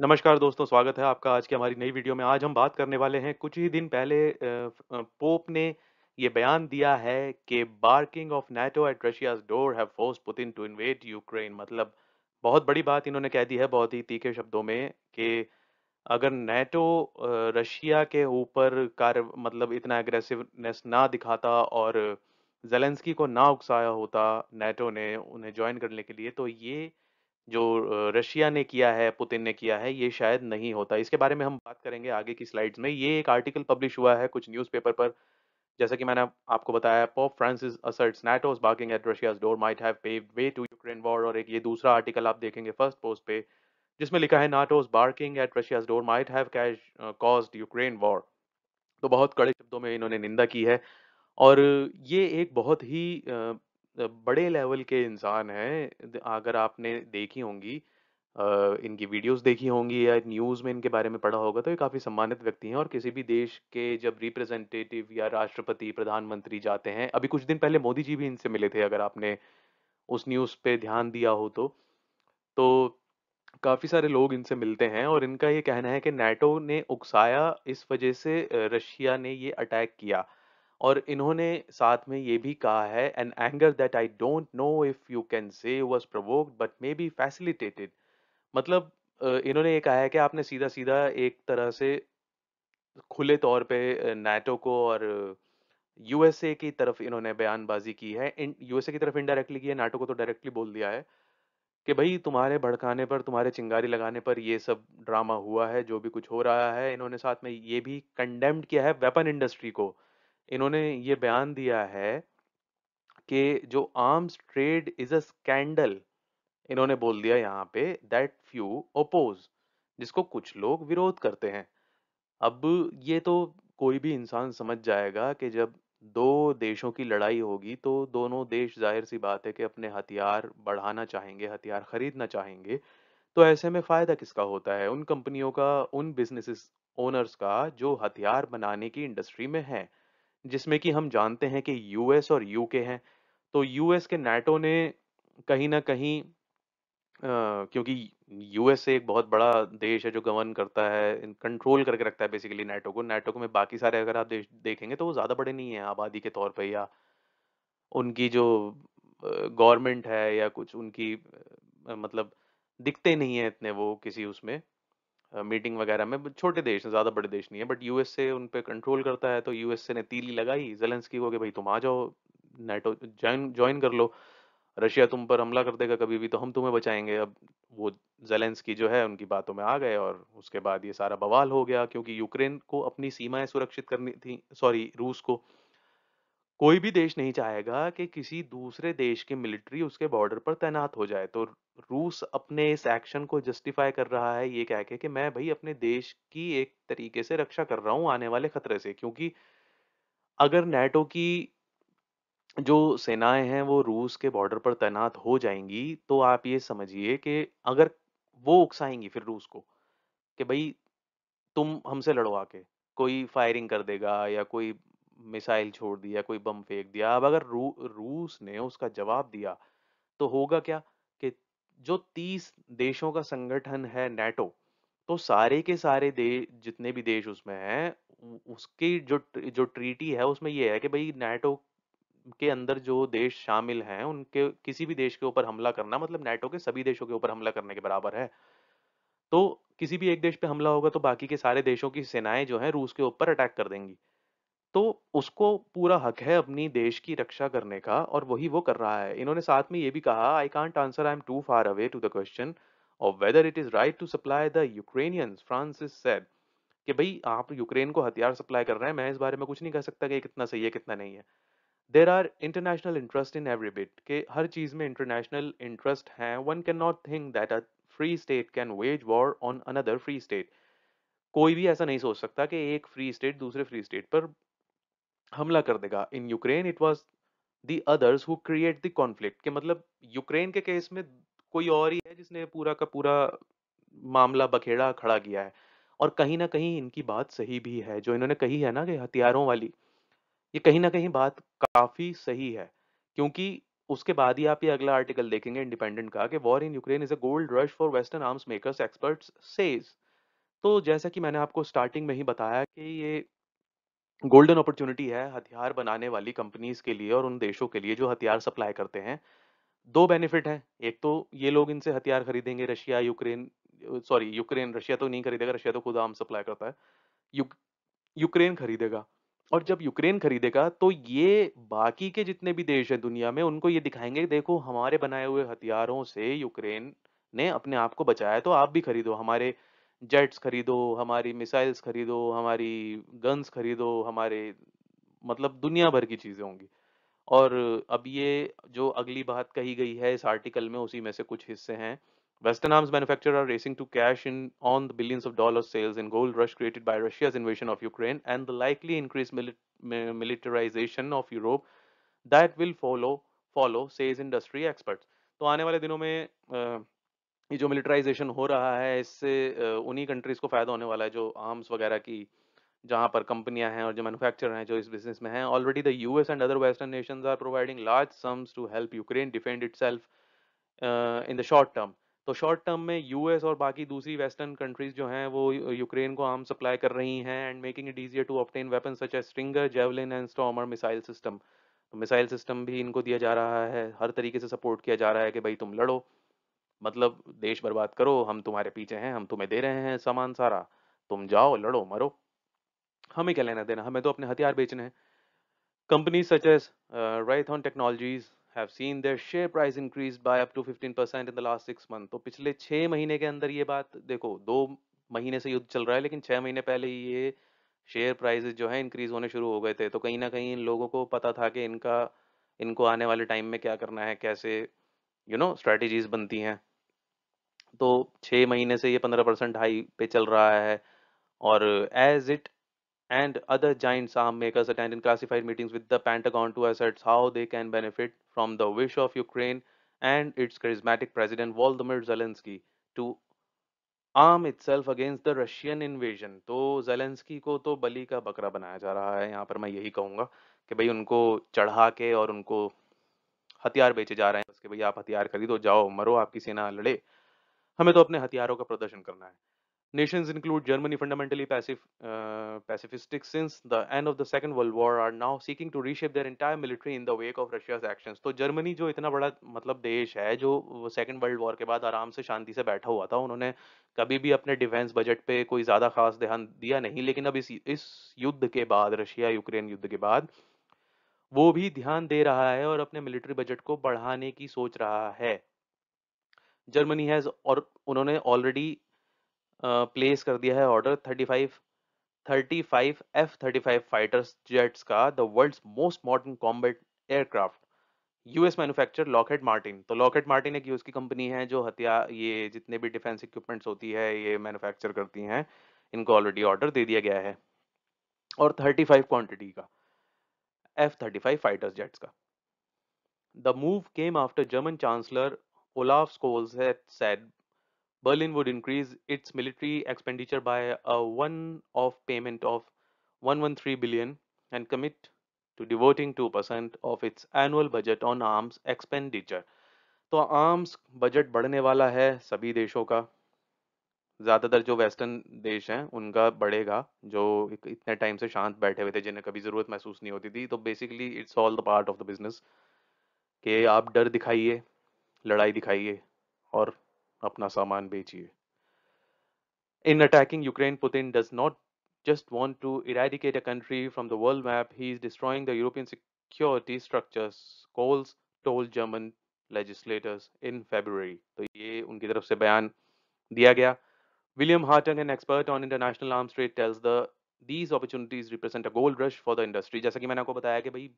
नमस्कार दोस्तों, स्वागत है आपका आज की हमारी नई वीडियो में। आज हम बात करने वाले हैं कुछ ही दिन पहले पोप ने ये बयान दिया है कि barking of NATO at Russia's door have forced Putin to invade Ukraine. मतलब बहुत बड़ी बात इन्होंने कह दी है बहुत ही तीखे शब्दों में कि अगर नाटो रशिया के ऊपर कार्य मतलब इतना एग्रेसिवनेस ना दिखाता और ज़ेलेंस्की को ना उकसाया होता नाटो ने उन्हें जॉइन करने के लिए, तो ये जो रशिया ने किया है, पुतिन ने किया है, ये शायद नहीं होता। इसके बारे में हम बात करेंगे आगे की स्लाइड्स में। ये एक आर्टिकल पब्लिश हुआ है कुछ न्यूज़पेपर पर, जैसा कि मैंने आपको बताया, Pope Francis asserts NATO's barking at Russia's door might have paved way to Ukraine war. और एक ये दूसरा आर्टिकल आप देखेंगे फर्स्ट पोस्ट पे, जिसमें लिखा है NATO's barking at Russia's door might have caused Ukraine war. तो बहुत कड़े शब्दों में इन्होंने निंदा की है। और ये एक बहुत ही बड़े लेवल के इंसान हैं। अगर आपने देखी होंगी इनकी वीडियोस देखी होंगी या न्यूज़ में इनके बारे में पढ़ा होगा, तो ये काफ़ी सम्मानित व्यक्ति हैं। और किसी भी देश के जब रिप्रेजेंटेटिव या राष्ट्रपति, प्रधानमंत्री जाते हैं, अभी कुछ दिन पहले मोदी जी भी इनसे मिले थे, अगर आपने उस न्यूज़ पे ध्यान दिया हो तो काफ़ी सारे लोग इनसे मिलते हैं और इनका ये कहना है कि नाटो ने उकसाया, इस वजह से रशिया ने ये अटैक किया। और इन्होंने साथ में ये भी कहा है, an anger that I don't know if you can say was provoked but may be facilitated. मतलब इन्होंने ये कहा है कि आपने सीधा-सीधा एक तरह से खुले तौर पे नाटो को और यूएसए की तरफ इन्होंने बयानबाज़ी की है। इन यूएसए की तरफ इनडायरेक्टली की है, नाटो को तो डायरेक्टली बोल दिया है कि भई तुम्हारे भड़काने पर, तुम्हारे चिंगारी लगाने पर ये सब ड्रामा हुआ है, जो भी कुछ हो रहा है। इन्होंने साथ में ये भी कंडेम्न्ड किया है वेपन इंडस्ट्री को। इन्होंने ये बयान दिया है कि जो arms trade is a scandal, इन्होंने बोल दिया यहाँ पे, दैट फ्यू ओपोज़, जिसको कुछ लोग विरोध करते हैं। अब ये तो कोई भी इंसान समझ जाएगा कि जब 2 देशों की लड़ाई होगी, तो दोनों देश ज़ाहिर-सी बात है कि अपने हथियार बढ़ाना चाहेंगे, हथियार खरीदना चाहेंगे। तो ऐसे में फ़ायदा किसका होता है? उन कंपनियों का, उन बिज़नेसेस ओनर्स का जो हथियार बनाने की इंडस्ट्री में हैं, जिसमें कि हम जानते हैं कि यूएस और यूके हैं। तो यूएस के नाटो ने कहीं न कहीं क्योंकि यूएस एक बहुत बड़ा देश है जो गवर्न करता है, कंट्रोल करके रखता है बेसिकली नाटो को। नाटो को में बाकी सारे अगर आप देश देखेंगे तो वो ज़्यादा बड़े नहीं हैं आबादी के तौर पे, या उनकी जो गवर्नमेंट है या कुछ उनकी मतलब दिखते नहीं हैं इतने वो किसी उसमें मीटिंग वगैरह में। छोटे देश हैं, ज़्यादा बड़े देश नहीं है, बट यूएसए उन पे कंट्रोल करता है। तो यूएसए ने तीली लगाई ज़ेलेंस्की को कि भाई तुम आ जाओ, नाटो जॉइन जॉइन कर लो। रशिया तुम पर हमला कर देगा कभी भी, तो हम तुम्हें बचाएँगे। अब वो ज़ेलेंस्की जो है उनकी बातों में आ गए और उसके बाद ये सारा बवाल हो गया, क्योंकि यूक्रेन को अपनी सीमाएँ सुरक्षित करनी थी, सॉरी, रूस को। कोई भी देश नहीं चाहेगा कि किसी दूसरे देश की मिलिट्री उसके बॉर्डर पर तैनात हो जाए। तो रूस अपने इस एक्शन को जस्टिफाई कर रहा है ये कह के कि मैं भई अपने देश की एक तरीके से रक्षा कर रहा हूँ आने वाले खतरे से। क्योंकि अगर नाटो की जो सेनाएँ हैं वो रूस के बॉर्डर पर तैनात हो जाएँगी, तो आप ये समझिए कि अगर वो उकसाएँगी फिर रूस को कि भई तुम हमसे लड़ो आके। कोई फायरिंग कर देगा या कोई मिसाइल छोड़ दिया, कोई बम फेंक दिया। अब अगर रूस ने उसका जवाब दिया, तो होगा क्या कि जो 30 देशों का संगठन है नाटो, तो सारे के सारे जितने भी देश उसमें हैं, उसकी जो ट्रीटी है उसमें ये है कि भई नाटो के अंदर जो देश शामिल हैं, उनके किसी भी देश के ऊपर हमला करना मतलब नाटो के सभी देशों के ऊपर हमला करने के बराबर है। तो किसी भी एक देश पे हमला होगा तो बाकी के सारे देशों की सेनाएँ जो हैं रूस के ऊपर अटैक कर देंगी। तो उसको पूरा हक है अपनी देश की रक्षा करने का और वही वो कर रहा है। इन्होंने साथ में ये भी कहा, I can't answer, I am too far away to the question of whether it is right to supply the Ukrainians, Francis said, कि भई आप यूक्रेन को हथियार सप्लाई कर रहे हैं, मैं इस बारे में कुछ नहीं कह सकता कि ये कितना सही है, कितना नहीं है। There are international interest in every bit, के हर चीज़ में इंटरनेशनल इंटरेस्ट हैं। One can not think that a free state can wage war on another free state. कोई भी ऐसा नहीं सोच सकता कि एक फ्री स्टेट दूसरे फ्री स्टेट पर हमला कर देगा। In Ukraine it was the others who create the conflict, के मतलब यूक्रेन के केस में कोई और ही है जिसने पूरा का पूरा मामला बखेड़ा खड़ा किया है। और कहीं न कहीं इनकी बात सही भी है, जो इन्होंने कही है ना कि हथियारों वाली, ये कहीं न कहीं बात काफ़ी सही है। क्योंकि उसके बाद ही आप ये अगला आर्टिकल देखेंगे इंडिपेंडेंट का कि war in Ukraine is a gold rush for western arms makers experts says. तो जैसा कि मैंने आपको स्टार्टिंग में ही बताया कि ये गोल्डन अपॉर्चुनिटी है हथियार बनाने वाली कंपनीज के लिए और उन देशों के लिए जो हथियार सप्लाई करते हैं। दो बेनिफिट हैं, एक तो ये लोग इनसे हथियार खरीदेंगे, Russia Ukraine, sorry Ukraine, Russia तो नहीं खरीदेगा, रशिया तो खुद आर्म्स सप्लाई करता है। युक, यूक्रेन खरीदेगा, और जब यूक्रेन खरीदेगा तो ये बाकी के जितने भी देश हैं दुनिया में उनको ये दिखाएंगे, देखो हमारे बनाए हुए हथियारों से यूक्रेन ने अपने आप को बचाया है, तो आप भी खरीदो, हमारे जेट्स खरीदो, हमारी मिसाइल्स खरीदो, हमारी गन्स खरीदो, हमारे मतलब दुनिया भर की चीजें होंगी। और अब ये जो अगली बात कही गई है इस आर्टिकल में उसी में से कुछ हिस्से हैं। Western arms manufacturers are racing to cash in on the billions of dollars sales in gold rush created by Russia's invasion of Ukraine and the likely increased militarization of Europe that will follow says industry experts। तो आने वाले दिनों में ये जो militarisation हो रहा है इससे उन्हीं कंट्रीज को फायदा होने वाला है जो आर्म्स वगैरह की, जहाँ पर कंपनियां हैं और जो मैन्युफैक्चरर हैं जो इस बिजनेस में हैं। Already the US and other western nations are providing large sums to help Ukraine defend itself in the short term. तो शॉर्ट टर्म में यूएस और बाकी दूसरी वेस्टर्न कंट्रीज जो हैं वो यूक्रेन को आर्म सप्लाई कर रही हैं and making it easier to obtain weapon such as stringer, Javelin and Stormer missile system. तो मिसाइल सिस्टम भी इनको दिया जा रहा है, हर तरीके से सपोर्ट किया जा रहा है कि भाई तुम लड़ो, मतलब देश बर्बाद करो, हम तुम्हारे पीछे हैं, हम तुम्हें दे रहे हैं सामान सारा, तुम जाओ लड़ो मरो, हमें क्या लेना देना, हमें तो अपने हथियार बेचने हैं। Companies such as Raytheon Technologies have seen their share price increase by up to 15% in the last 6 months। तो पिछले 6 महीने के अंदर ये बात देखो, 2 महीने से युद्ध चल रहा है लेकिन 6 महीने पहले ही ये शेयर प्राइसेस जो है इंक्रीज होने शुरू हो गए थे। तो कहीं ना कहीं इन लोगों को पता था कि इनको आने वाले टाइम में क्या करना है, कैसे स्ट्रेटजीज बनती हैं। तो 6 महीने से ये 15% हाई पे चल रहा है। और as it and other giant arm makers attend in classified meetings with the Pentagon to assess how they can benefit from the wish of Ukraine and its charismatic president Volodymyr Zelensky to arm itself against the Russian invasion। तो Zelensky को तो बलि का बकरा बनाया जा रहा है यहाँ पर, मैं यही कहूँगा कि भाई उनको चढ़ा के और उनको हथियार बेचे जा रहे हैं बस कि भाई आप हथियार खरीदो, जाओ मरो, आपकी सेना लड़े, हमें तो अपने हथियारों का प्रदर्शन करना है। Nations include Germany, fundamentally pacifistic since the end of the Second World War, are now seeking to reshape their entire military in the wake of Russia's actions। तो जर्मनी जो इतना बड़ा मतलब देश है जो सेकंड वर्ल्ड वॉर के बाद आराम से शांति से बैठा हुआ था, उन्होंने कभी भी अपने डिफेंस बजट पे कोई ज्यादा खास ध्यान दिया नहीं, लेकिन अब इस युद्ध के बाद, रशिया यूक्रेन युद्ध के बाद वो भी ध्यान दे रहा है और अपने मिलिट्री बजट को बढ़ाने की सोच रहा है। जर्मनी हैज, और उन्होंने ऑलरेडी प्लेस कर दिया है ऑर्डर 35 F-35 फाइटर्स जेट्स का, the world's most modern combat aircraft. US manufacturer Lockheed Martin, तो लॉकहेड मार्टिन एक यूएस की कंपनी है जो हथियार, ये जितने भी डिफेंस इक्विपमेंट्स होती है ये मैन्युफैक्चर करती हैं, इनको ऑलरेडी ऑर्डर दे दिया गया है, और 35 क्वांटिटी का F-35 फाइटर्स जेट्स का। The move came after German chancellor Olaf Scholz had said Berlin would increase its military expenditure by a one-off payment of 113 billion and commit to devoting 2% of its annual budget on arms expenditure। तो arms budget बढ़ने वाला है सभी देशों का, ज़्यादातर जो western देश हैं उनका बढ़ेगा, जो इतने टाइम से शांत बैठे हुए थे, जिन्हें कभी ज़रूरत महसूस नहीं होती थी। तो basically it's all the part of the business कि आप डर दिखाइए, लड़ाई दिखाइए और अपना सामान बेचिए। In attacking Ukraine, Putin does not just want to eradicate a country from the world map, he is destroying the European security structures, Scholz told German legislators in February। तो ये उनकी तरफ से बयान दिया गया। William Hartung, an expert on international arms trade, tells these opportunities represent a gold rush for the industry। जैसा कि मैंने आपको बताया कि भाई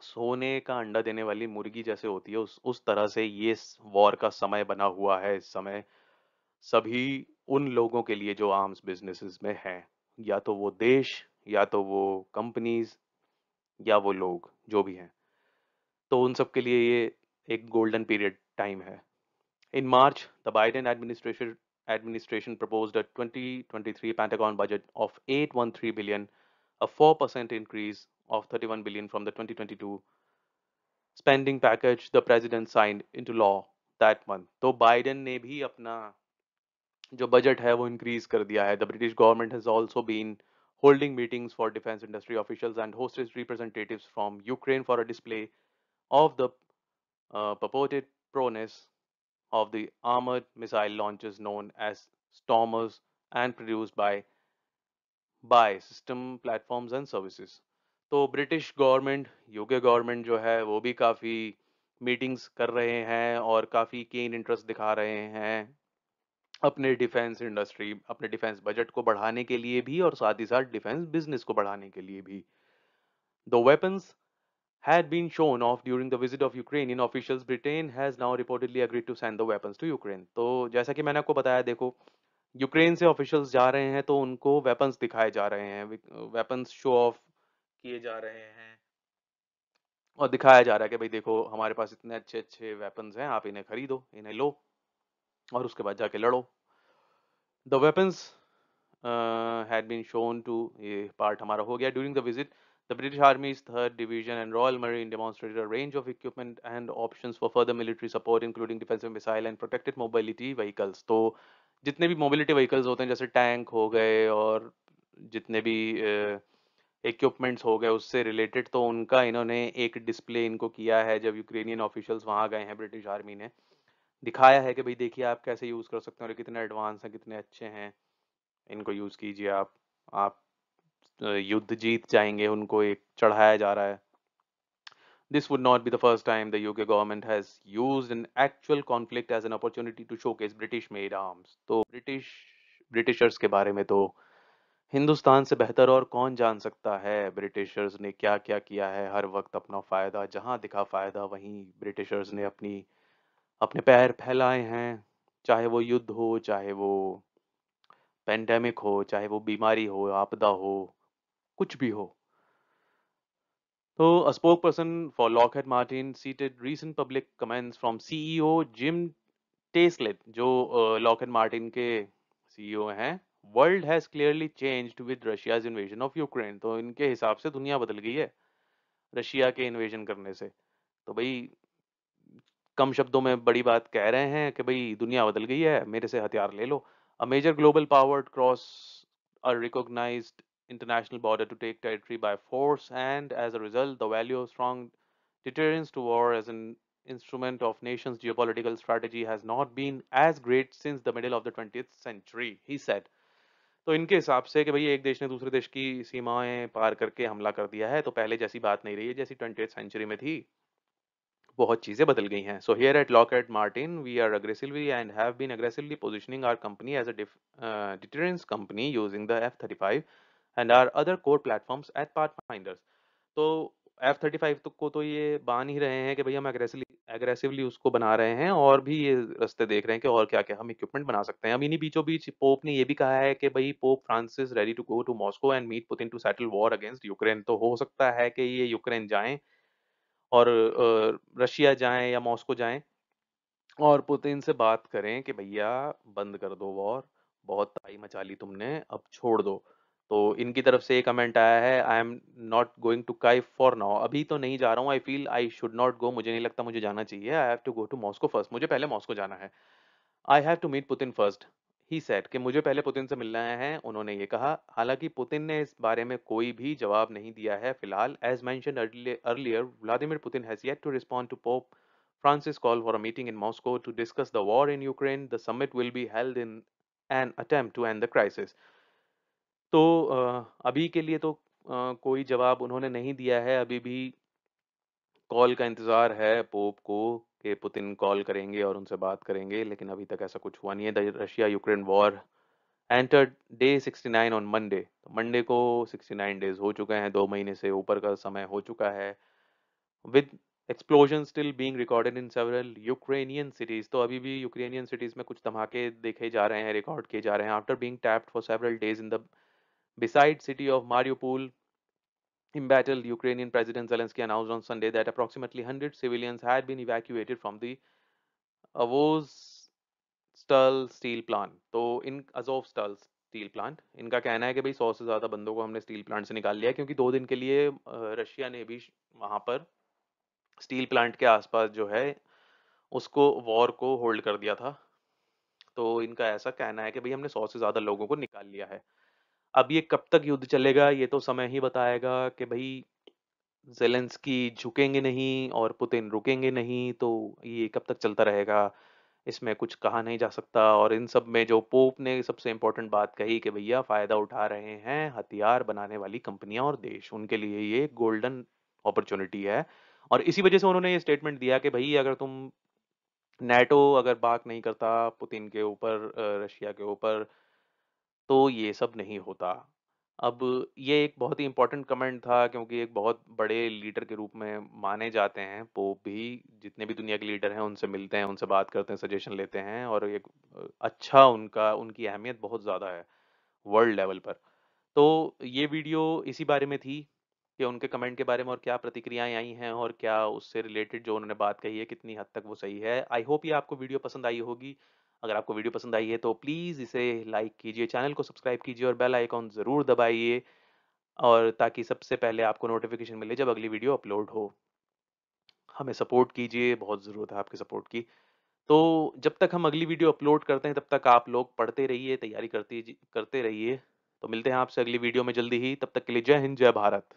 सोने का अंडा देने वाली मुर्गी जैसे होती है, उस तरह से ये वॉर का समय बना हुआ है इस समय सभी उन लोगों के लिए जो आर्म्स बिजनेसेस में हैं, या तो वो देश, या तो वो कंपनीज, या वो लोग जो भी हैं, तो उन सब के लिए ये एक गोल्डन पीरियड टाइम है। In March the Biden administration proposed a 2023 Pentagon budget of 813 billion, a 4% increase of 31 billion from the 2022 spending package the president signed into law that month. तो बाइडेन ने भी अपना जो बजट है वो increase कर दिया है. The British government has also been holding meetings for defense industry officials and hosted representatives from Ukraine for a display of the purported prowess of the armored missile launches known as Stormers and produced by system platforms and services. तो British government, UK government जो है वो भी काफ़ी meetings कर रहे हैं और काफ़ी कीन इंटरेस्ट दिखा रहे हैं अपने डिफेंस इंडस्ट्री, अपने डिफेंस बजट को बढ़ाने के लिए भी और साथ ही साथ डिफेंस बिजनेस को बढ़ाने के लिए भी. The weapons had been shown off during the visit of Ukrainian officials. Britain has now reportedly agreed to send the weapons to Ukraine. तो जैसा कि मैंने आपको बताया, देखो यूक्रेन से ऑफिशियल्स जा रहे हैं तो उनको वेपन्स दिखाए जा रहे हैं, वेपन्स शो ऑफ किए जा रहे हैं और दिखाया जा रहा है कि भाई देखो हमारे पास इतने अच्छे अच्छे वेपन्स हैं, आप इन्हें खरीदो, इन्हें लो और उसके बाद जाके लड़ो. The weapons had been shown to ये part हमारा हो गया. During the visit, the British Army's 3rd Division and Royal Marine demonstrated a range of equipment and options for further military support, including defensive missile and protected mobility vehicles. तो जितने भी mobility vehicles होते हैं जैसे tank हो गए और जितने भी इक्विपमेंट्स हो गए उससे रिलेटेड, तो उनका इन्होंने एक डिस्प्ले इनको किया है. जब यूक्रेनियन ऑफिशियल्स वहां गए हैं, ब्रिटिश आर्मी ने दिखाया है कि भाई देखिए आप कैसे यूज कर सकते हैं और ये कितने एडवांस हैं, कितने अच्छे हैं, इनको यूज कीजिए आप युद्ध जीत जाएंगे. उनको एक चढ़ाया जा रहा है. This would not be the first time the UK government has used an actual conflict as an opportunity to showcase British made arms. तो ब्रिटिशर्स के बारे में तो हिंदुस्तान से बेहतर और कौन जान सकता है. ब्रिटिशर्स ने क्या क्या किया है, हर वक्त अपना फायदा, जहां दिखा फायदा वहीं ब्रिटिशर्स ने अपने पैर फैलाए हैं. चाहे वो युद्ध हो, चाहे वो पेंडेमिक हो, चाहे वो बीमारी हो, आपदा हो, कुछ भी हो. तो a spokesperson for Lockheed Martin cited recent public comments from CEO Jim Taiclet, जो Lockheed Martin के CEO हैं. World has clearly changed with Russia's invasion of Ukraine. तो इनके हिसाब से दुनिया बदल गई है रशिया के इन्वेजन करने से. तो भाई कम शब्दों में बड़ी बात कह रहे हैं कि भाई दुनिया बदल गई है, मेरे से हथियार ले लो. A major global power cross a recognized international border to take territory by force, and as a result, the value of strong deterrence to war as an instrument of nations' geopolitical strategy has not been as great since the middle of the 20th century, he said. तो इनके हिसाब से कि भाई एक देश ने दूसरे देश की सीमाएं पार करके हमला कर दिया है, तो पहले जैसी बात नहीं रही है जैसी 20th सेंचुरी में थी. बहुत चीजें बदल गई हैं. So here at Lockheed Martin, we are aggressively and have been aggressively positioning our company as a deterrence company using the F-35 and our other core platforms at Pathfinders. तो F-35 को तो ये बान ही रहे हैं कि भाई हम एग्रेसिवली उसको बना रहे हैं और भी ये रास्ते देख रहे हैं कि और क्या क्या हम इक्विपमेंट बना सकते हैं. अब इन्हीं बीचों बीच पोप ने ये भी कहा है कि भाई Pope Francis ready to go to Moscow and meet Putin to settle war against Ukraine. तो हो सकता है कि ये यूक्रेन जाएं और रशिया जाएं या मॉस्को जाएं और पुतिन से बात करें कि भैया बंद कर दो वॉर, बहुत तबाही मचा ली तुमने, अब छोड़ दो. तो इनकी तरफ से एक कमेंट आया है, I am not going to Kyiv for now. अभी तो नहीं जा रहा हूँ. I feel I should not go. मुझे नहीं लगता मुझे जाना चाहिए. I have to go to Moscow first. मुझे पहले मॉस्को जाना है. I have to meet Putin first, he said, कि मुझे पहले पुतिन से मिलना है, उन्होंने ये कहा. हालांकि पुतिन ने इस बारे में कोई भी जवाब नहीं दिया है फिलहाल. As mentioned earlier, Vladimir Putin has yet to respond to Pope Francis called for a meeting in Moscow to discuss the war in Ukraine. The summit will be held in an attempt to end the crisis. तो अभी के लिए तो कोई जवाब उन्होंने नहीं दिया है. अभी भी कॉल का इंतजार है पोप को कि पुतिन कॉल करेंगे और उनसे बात करेंगे, लेकिन अभी तक ऐसा कुछ हुआ नहीं है. The Russia Ukraine war entered day 69 on Monday. तो मंडे को 69 डेज हो चुके हैं, 2 महीने से ऊपर का समय हो चुका है. with explosions still being recorded in several Ukrainian cities. तो अभी भी यूक्रेनियन सिटीज में कुछ धमाके देखे जा रहे हैं, रिकॉर्ड किए जा रहे हैं. After being tapped for several days in the beside city of Mariupol, embattled, Ukrainian President Zelensky announced on Sunday that approximately 100 civilians had been evacuated from the Azovstal steel plant. तो इन Azovstal steel plant, इनका कहना है कि भाई 100 से ज़्यादा बंदों को हमने स्टील प्लांट से निकाल लिया, क्योंकि 2 दिन के लिए रशिया ने भी वहाँ पर स्टील प्लांट के आसपास जो है उसको वॉर को होल्ड कर दिया था। तो इनका ऐसा कहना है कि भई हमने 100 से ज़्यादा लोगों को निकाल लिया है। अब ये कब तक युद्ध चलेगा ये तो समय ही बताएगा कि भई ज़ेलेंस्की झुकेंगे नहीं और पुतिन रुकेंगे नहीं, तो ये कब तक चलता रहेगा, इसमें कुछ कहा नहीं जा सकता। और इन सब में जो पोप ने सबसे इम्पोर्टेंट बात कही कि भैया फ़ायदा उठा रहे हैं हथियार बनाने वाली कंपनियाँ और देश, उनके लिए ये गोल्डन अपॉर्च्युनिटी है। और इसी वजह से उन्होंने ये स्टेटमेंट दिया कि भई अगर तुम नेटो अगर बात नहीं करता पुतिन के ऊपर रशिया के ऊपर, तो ये सब नहीं होता। अब ये एक बहुत ही इम्पोर्टेंट कमेंट था क्योंकि एक बहुत बड़े लीडर के रूप में माने जाते हैं पोप भी, जितने भी दुनिया के लीडर हैं उनसे मिलते हैं, उनसे बात करते हैं, सजेशन लेते हैं और एक अच्छा उनका उनकी अहमियत बहुत ज़्यादा है वर्ल्ड लेवल पर। तो ये वीडियो इसी बारे में थी कि उनके कमेंट के बारे में और क्या प्रतिक्रियाएँ आई हैं और क्या उससे रिलेटेड जो उन्होंने बात कही है कितनी हद तक वो सही है। आई होप ये आपको वीडियो पसंद आई होगी। अगर आपको वीडियो पसंद आई है तो प्लीज़ इसे लाइक कीजिए, चैनल को सब्सक्राइब कीजिए और बेल आइकॉन ज़रूर दबाइए और ताकि सबसे पहले आपको नोटिफ़िकेशन मिले जब अगली वीडियो अपलोड हो। हमें सपोर्ट कीजिए, बहुत ज़रूरत है आपके सपोर्ट की। तो जब तक हम अगली वीडियो अपलोड करते हैं तब तक आप लोग पढ़ते रहिए, तैयारी करते रहिए। तो मिलते हैं आपसे अगली वीडियो में जल्दी ही, तब तक के लिए जय हिंद, जय भारत।